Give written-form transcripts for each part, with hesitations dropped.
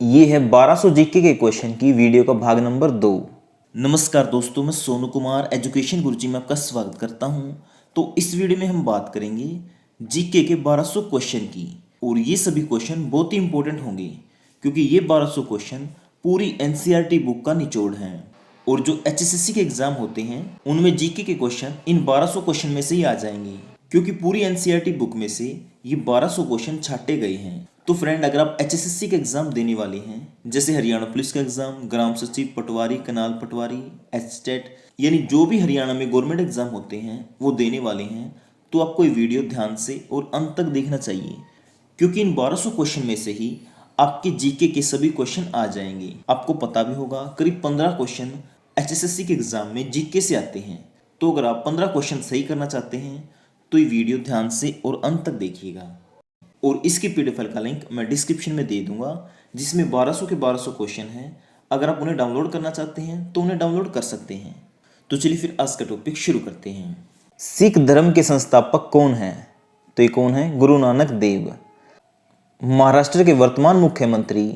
ये है 1200 जीके के क्वेश्चन की वीडियो का भाग नंबर 2। नमस्कार दोस्तों, मैं सोनू कुमार एजुकेशन गुरुजी में आपका स्वागत करता हूं। तो इस वीडियो में हम बात करेंगे जीके के 1200 क्वेश्चन की, और ये सभी क्वेश्चन बहुत ही इंपॉर्टेंट होंगे क्योंकि ये 1200 क्वेश्चन पूरी एनसीईआरटी बुक का निचोड़ है। और जो एचएसएससी के एग्जाम होते हैं उनमें जीके के क्वेश्चन इन 1200 क्वेश्चन में से ही आ जाएंगे, क्योंकि पूरी एनसीईआरटी बुक में से ये 1200 क्वेश्चन छाटे गए हैं। तो फ्रेंड, अगर आप एचएसएससी के एग्जाम देने वाले हैं, जैसे हरियाणा पुलिस का एग्जाम, ग्राम सचिव, पटवारी, कनाल पटवारी, एचटेट, यानी जो भी हरियाणा में गवर्नमेंट एग्जाम होते हैं वो देने वाले हैं, तो आपको ये वीडियो ध्यान से और अंत तक देखना चाहिए, क्योंकि इन 1200 क्वेश्चन में से ही आपके जीके के सभी क्वेश्चन आ जाएंगे। आपको पता भी होगा करीब 15 क्वेश्चन एचएसएससी के एग्जाम में जीके से आते हैं। तो अगर आप 15 क्वेश्चन सही करना चाहते हैं तो ये वीडियो ध्यान से और अंत तक देखिएगा। और इसकी पीडीएफ फाइल का लिंक मैं डिस्क्रिप्शन में दे दूंगा, जिसमें 1200 के 1200 क्वेश्चन हैं। अगर आप उन्हें डाउनलोड करना चाहते हैं तो उन्हें डाउनलोड कर सकते हैं। तो चलिए फिर आज का टॉपिक शुरू करते हैं। सिख धर्म के संस्थापक कौन हैं? तो ये कौन है? गुरु नानक देव। महाराष्ट्र के वर्तमान मुख्यमंत्री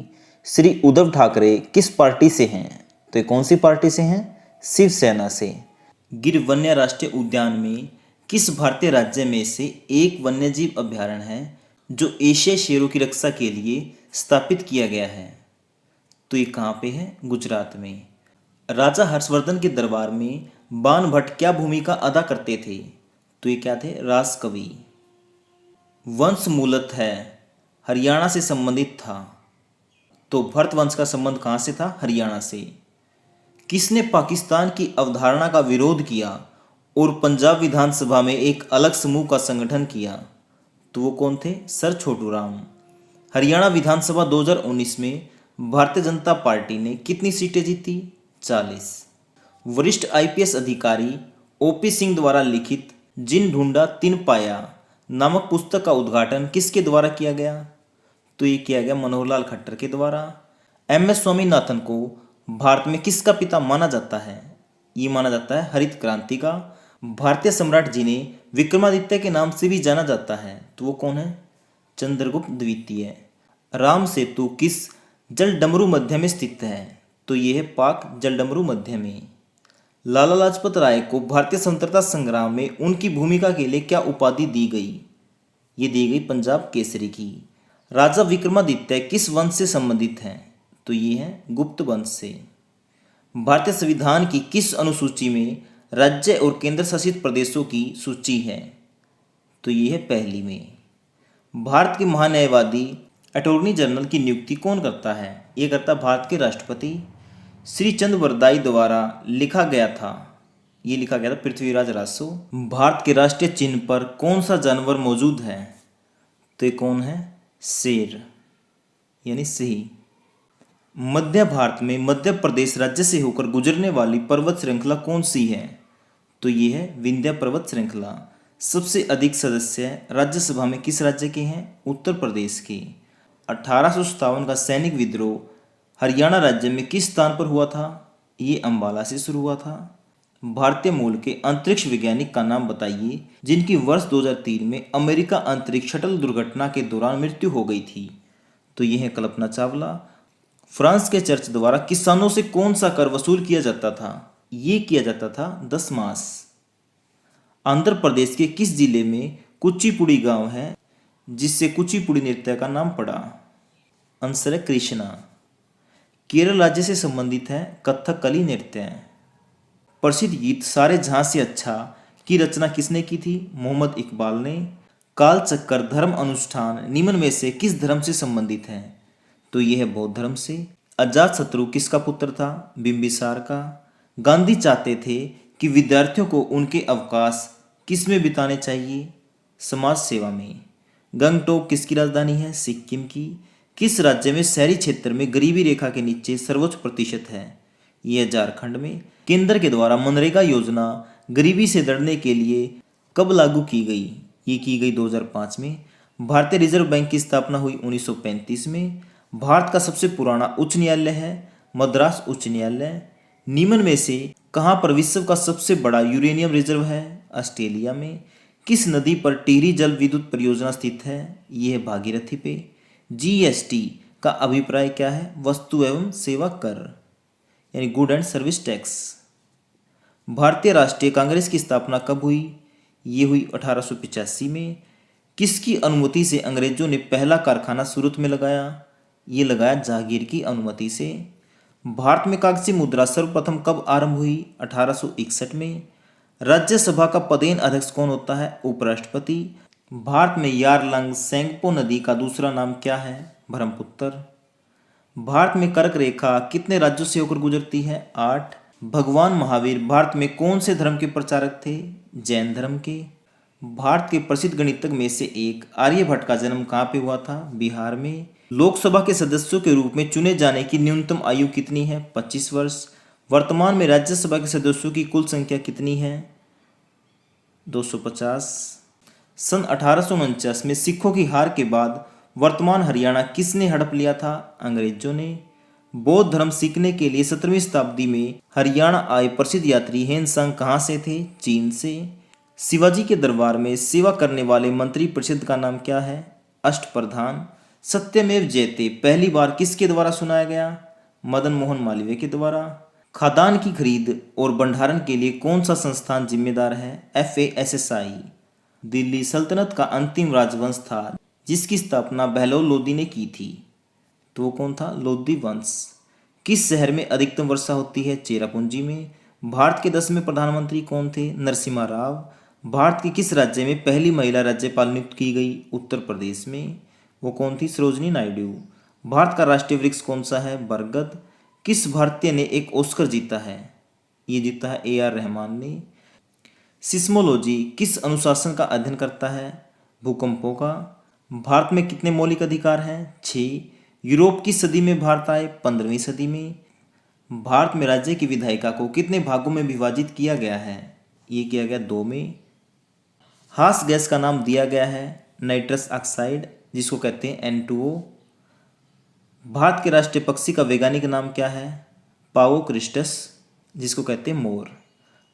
श्री उद्धव ठाकरे किस पार्टी से हैं? तो ये कौन सी पार्टी से हैं? शिवसेना से। गिर वन्य राष्ट्रीय उद्यान में किस भारतीय राज्य में से एक वन्यजीव अभ्यारण्य है जो एशियाई शेरों की रक्षा के लिए स्थापित किया गया है? तो ये कहाँ पे है? गुजरात में। राजा हर्षवर्धन के दरबार में बाण भट्ट क्या भूमिका अदा करते थे? तो ये क्या थे? राजकवि। वंश मूलतः है हरियाणा से संबंधित था, तो भरत वंश का संबंध कहाँ से था? हरियाणा से। किसने पाकिस्तान की अवधारणा का विरोध किया और पंजाब विधानसभा में एक अलग समूह का संगठन किया? तो वो कौन थे? सर छोटू राम। हरियाणा विधानसभा 2019 में भारतीय जनता पार्टी ने कितनी सीटें जीती? 40। वरिष्ठ आईपीएस अधिकारी ओपी सिंह द्वारा लिखित जिन ढूंढा तिन पाया नामक पुस्तक का उद्घाटन किसके द्वारा किया गया? तो ये किया गया मनोहरलाल खट्टर के द्वारा। एमएस स्वामीनाथन को भारत में किसका पिता माना जाता है? ये माना जाता है हरित क्रांति का। भारतीय सम्राट जिन्हें विक्रमादित्य के नाम से भी जाना जाता है, तो वो कौन है? चंद्रगुप्त द्वितीय। राम सेतु किस जलडमरू मध्य में स्थित है? तो ये है पाक जलडमरू मध्य में। लाला लाजपत राय को भारतीय स्वतंत्रता संग्राम में उनकी भूमिका के लिए क्या उपाधि दी गई? ये दी गई पंजाब केसरी की। राजा विक्रमादित्य किस वंश से संबंधित हैं? तो ये है गुप्त वंश से। भारतीय संविधान की किस अनुसूची में राज्य और केंद्र शासित प्रदेशों की सूची है? तो ये है पहली में। भारत के महान्यायवादी अटॉर्नी जनरल की नियुक्ति कौन करता है? ये करता भारत के राष्ट्रपति। श्री चंद वरदाई द्वारा लिखा गया था, ये लिखा गया था पृथ्वीराज रासो। भारत के राष्ट्रीय चिन्ह पर कौन सा जानवर मौजूद है? तो ये कौन है? शेर, यानी सिंह। मध्य भारत में मध्य प्रदेश राज्य से होकर गुजरने वाली पर्वत श्रृंखला कौन सी है? तो ये है विंध्य पर्वत श्रृंखला। सबसे अधिक सदस्य राज्यसभा में किस राज्य के हैं? उत्तर प्रदेश के। 1857 का सैनिक विद्रोह हरियाणा राज्य में किस स्थान पर हुआ था? ये अंबाला से शुरू हुआ था। भारतीय मूल के अंतरिक्ष वैज्ञानिक का नाम बताइए जिनकी वर्ष 2003 में अमेरिका अंतरिक्ष शटल दुर्घटना के दौरान मृत्यु हो गई थी। तो ये है कल्पना चावला। फ्रांस के चर्च द्वारा किसानों से कौन सा कर वसूल किया जाता था? ये किया जाता था दशमास। आंध्र प्रदेश के किस जिले में कुचिपुड़ी गांव है जिससे कुचिपुड़ी नृत्य का नाम पड़ा? आंसर है कृष्णा। केरल राज्य से संबंधित है कथकली नृत्य। प्रसिद्ध गीत सारे जहां से अच्छा की रचना किसने की थी? मोहम्मद इकबाल ने। काल चक्कर धर्म अनुष्ठान निम्न में से किस धर्म से संबंधित है? तो यह है बौद्ध धर्म से। अजात शत्रु किसका पुत्र था? बिंबिसार का। गांधी चाहते थे कि विद्यार्थियों को उनके अवकाश किस में बिताने चाहिए? समाज सेवा में। गंगटोक किसकी राजधानी है? सिक्किम की। किस राज्य में शहरी क्षेत्र में गरीबी रेखा के नीचे सर्वोच्च प्रतिशत है? यह झारखंड में। केंद्र के द्वारा मनरेगा योजना गरीबी से लड़ने के लिए कब लागू की गई? ये की गई 2005 में। भारतीय रिजर्व बैंक की स्थापना हुई 1935 में। भारत का सबसे पुराना उच्च न्यायालय है मद्रास उच्च न्यायालय। निम्न में से कहाँ पर विश्व का सबसे बड़ा यूरेनियम रिजर्व है? ऑस्ट्रेलिया में। किस नदी पर टिहरी जल विद्युत परियोजना स्थित है? यह है भागीरथी पे। जीएसटी का अभिप्राय क्या है? वस्तु एवं सेवा कर यानी गुड एंड सर्विस टैक्स। भारतीय राष्ट्रीय कांग्रेस की स्थापना कब हुई? ये हुई 1885 में। किसकी अनुमति से अंग्रेजों ने पहला कारखाना सूरत में लगाया? ये लगाया जहांगीर की अनुमति से। भारत में कागजी मुद्रा सर्वप्रथम कब आरंभ हुई? 1861 में। राज्यसभा का पदेन अध्यक्ष कौन होता है? उपराष्ट्रपति। भारत में यारलंग सेंगपो नदी का दूसरा नाम क्या है? ब्रह्मपुत्र। भारत में कर्क रेखा कितने राज्यों से होकर गुजरती है? 8। भगवान महावीर भारत में कौन से धर्म के प्रचारक थे? जैन धर्म के। भारत के प्रसिद्ध गणितज्ञ में से एक आर्यभट्ट का जन्म कहाँ पे हुआ था? बिहार में। लोकसभा के सदस्यों के रूप में चुने जाने की न्यूनतम आयु कितनी है? 25 वर्ष। वर्तमान में राज्यसभा के सदस्यों की कुल संख्या कितनी है? 250। सन 1849 में सिखों की हार के बाद वर्तमान हरियाणा किसने हड़प लिया था? अंग्रेजों ने। बौद्ध धर्म सीखने के लिए 17वीं शताब्दी में हरियाणा आए प्रसिद्ध यात्री हेनसांग कहाँ से थे? चीन से। शिवाजी के दरबार में सेवा करने वाले मंत्री परिषद का नाम क्या है? अष्टप्रधान। सत्यमेव जयते पहली बार किसके द्वारा सुनाया गया? मदन मोहन मालवीय के द्वारा। खाद्यान्न की खरीद और भंडारण के लिए कौन सा संस्थान जिम्मेदार है? FASSI। दिल्ली सल्तनत का अंतिम राजवंश था जिसकी स्थापना बहलोल लोदी ने की थी, तो वो कौन था? लोदी वंश। किस शहर में अधिकतम वर्षा होती है? चेरापूंजी में। भारत के 10वें प्रधानमंत्री कौन थे? नरसिम्हा राव। भारत के किस राज्य में पहली महिला राज्यपाल नियुक्त की गई? उत्तर प्रदेश में। वो कौन थी? सरोजनी नायडू। भारत का राष्ट्रीय वृक्ष कौन सा है? बरगद। किस भारतीय ने एक ऑस्कर जीता है? ये जीता है AR रहमान ने। सिस्मोलॉजी किस अनुशासन का अध्ययन करता है? भूकंपों का। भारत में कितने मौलिक अधिकार हैं? 6। यूरोप किस सदी में भारत आए? 15वीं सदी में। भारत में राज्य की विधायिका को कितने भागों में विभाजित किया गया है? ये किया गया 2 में। हास गैस का नाम दिया गया है नाइट्रस ऑक्साइड, जिसको कहते हैं N2O। भारत के राष्ट्रीय पक्षी का वैज्ञानिक नाम क्या है? पाओ क्रिस्टस, जिसको कहते हैं मोर।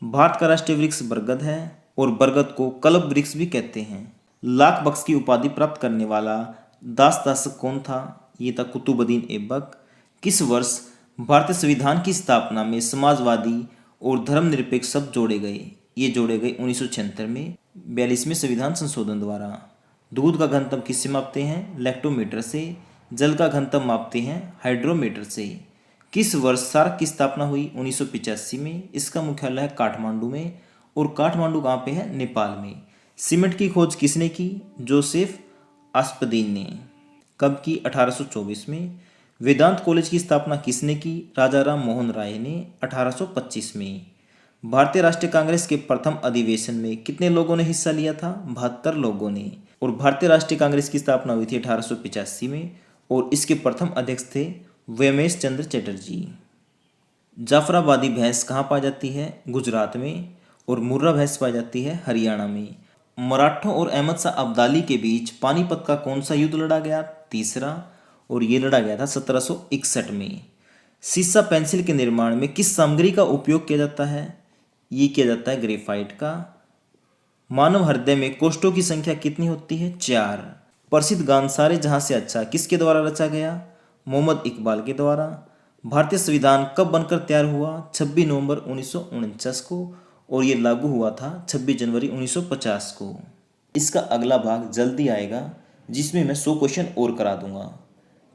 भारत का राष्ट्रीय वृक्ष बरगद है और बरगद को कल्प वृक्ष भी कहते हैं। लाख बख्श की उपाधि प्राप्त करने वाला दास दासक कौन था? ये था कुतुबुद्दीन ऐबक। किस वर्ष भारतीय संविधान की स्थापना में समाजवादी और धर्मनिरपेक्ष शब्द जोड़े गए? ये जोड़े गए 1976 में 42वें संविधान संशोधन द्वारा। दूध का घनत्व किससे मापते हैं? लैक्टोमीटर से। जल का घनत्व मापते हैं हाइड्रोमीटर से। किस वर्ष सार्क की स्थापना हुई? 1985 में। इसका मुख्यालय है काठमांडू में और काठमांडू कहाँ पे है? नेपाल में। सीमेंट की खोज किसने की? जोसेफ आस्पदीन ने। कब की? 1824 में। वेदांत कॉलेज की स्थापना किसने की? राजा राम मोहन राय ने 1825 में। भारतीय राष्ट्रीय कांग्रेस के प्रथम अधिवेशन में कितने लोगों ने हिस्सा लिया था? 72 लोगों ने। और भारतीय राष्ट्रीय कांग्रेस की स्थापना हुई थी 1885 में और इसके प्रथम अध्यक्ष थे व्योमेश चंद्र चटर्जी। जाफराबादी भैंस कहाँ पाई जाती है? गुजरात में। और मुर्रा भैंस पाई जाती है हरियाणा में। मराठों और अहमद शाह अब्दाली के बीच पानीपत का कौन सा युद्ध लड़ा गया? तीसरा, और ये लड़ा गया था 1761 में। सीसा पेंसिल के निर्माण में किस सामग्री का उपयोग किया जाता है? ये किया जाता है ग्रेफाइट का। मानव हृदय में कोष्ठों की संख्या कितनी होती है? 4। प्रसिद्ध गान सारे जहां से अच्छा किसके द्वारा रचा गया? मोहम्मद इकबाल के द्वारा। भारतीय संविधान कब बनकर तैयार हुआ? 26 नवंबर 1949 को और ये लागू हुआ था 26 जनवरी 1950 को। इसका अगला भाग जल्दी आएगा जिसमें मैं 100 क्वेश्चन और करा दूंगा।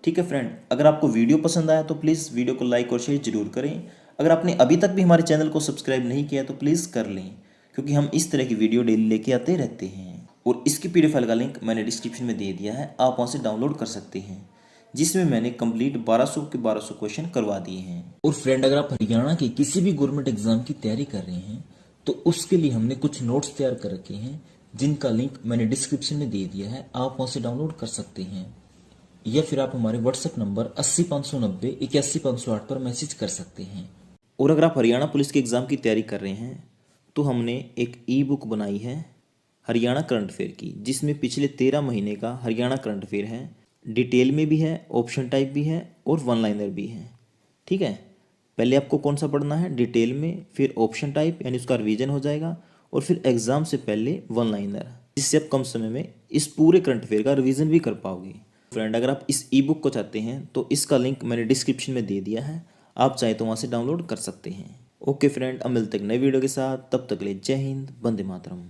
ठीक है फ्रेंड, अगर आपको वीडियो पसंद आया तो प्लीज़ वीडियो को लाइक और शेयर जरूर करें। अगर आपने अभी तक भी हमारे चैनल को सब्सक्राइब नहीं किया तो प्लीज़ कर लें, क्योंकि हम इस तरह की वीडियो डेली लेके आते रहते हैं। और इसकी PDF फाइल का लिंक मैंने डिस्क्रिप्शन में दे दिया है, आप वहाँ से डाउनलोड कर सकते हैं, जिसमें मैंने कंप्लीट 1200 के 1200 क्वेश्चन करवा दिए हैं। और फ्रेंड, अगर आप हरियाणा के किसी भी गवर्नमेंट एग्जाम की तैयारी कर रहे हैं तो उसके लिए हमने कुछ नोट्स तैयार कर रखे हैं, जिनका लिंक मैंने डिस्क्रिप्शन में दे दिया है, आप वहाँ से डाउनलोड कर सकते हैं। या फिर आप हमारे व्हाट्सएप नंबर 80 590 81 508 पर मैसेज कर सकते हैं। और अगर आप हरियाणा पुलिस के एग्ज़ाम की तैयारी कर रहे हैं तो हमने एक ई-बुक बनाई है हरियाणा करंट अफेयर की, जिसमें पिछले 13 महीने का हरियाणा करंट अफेयर है। डिटेल में भी है, ऑप्शन टाइप भी है और वन लाइनर भी है। ठीक है, पहले आपको कौन सा पढ़ना है? डिटेल में, फिर ऑप्शन टाइप यानी उसका रिवीजन हो जाएगा, और फिर एग्जाम से पहले वन लाइनर, जिससे आप कम समय में इस पूरे करंट अफेयर का रिवीजन भी कर पाओगे। फ्रेंड अगर आप इस ई बुक को चाहते हैं तो इसका लिंक मैंने डिस्क्रिप्शन में दे दिया है, आप चाहे तो वहाँ से डाउनलोड कर सकते हैं। ओके फ्रेंड, अब मिलते हैं नए वीडियो के साथ, तब तक के लिए जय हिंद, वंदे मातरम।